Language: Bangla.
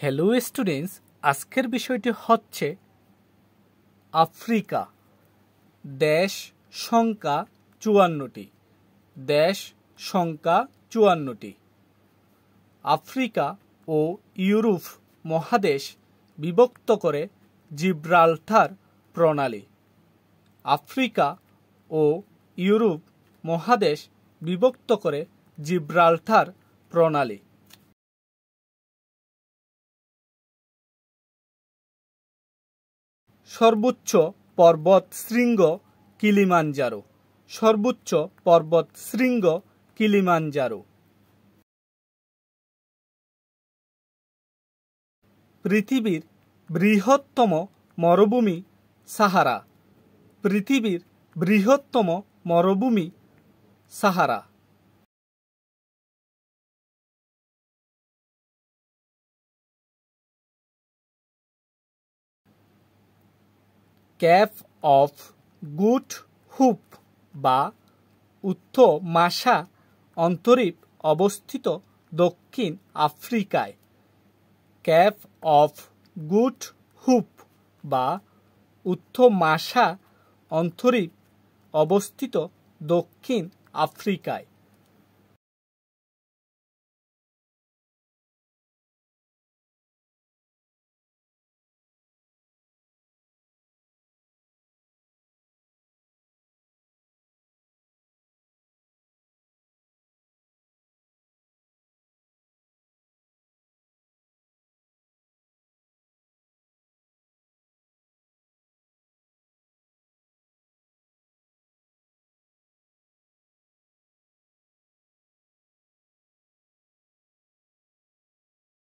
হ্যালো স্টুডেন্টস, আজকের বিষয়টি হচ্ছে আফ্রিকা। দেশ সংখ্যা ৫৪টি। দেশ সংখ্যা ৫৪টি। আফ্রিকা ও ইউরোপ মহাদেশ বিভক্ত করে জিব্রাল্টার প্রণালী। আফ্রিকা ও ইউরোপ মহাদেশ বিভক্ত করে জিব্রাল্টার প্রণালী। সর্বোচ্চ পর্বত শৃঙ্গ কিলিমাঞ্জারো। সর্বোচ্চ পর্বত শৃঙ্গ কিলিমাঞ্জারো। পৃথিবীর বৃহত্তম মরুভূমি সাহারা। পৃথিবীর বৃহত্তম মরুভূমি Sahara. Cap of good hope বা উত্তর মাশা অন্তরীপ অবস্থিত দক্ষিণ আফ্রিকায়। ক্যাপ অফ গুড হোপ বা উত্তর মাশা অন্তরীপ অবস্থিত দক্ষিণ আফ্রিকায়।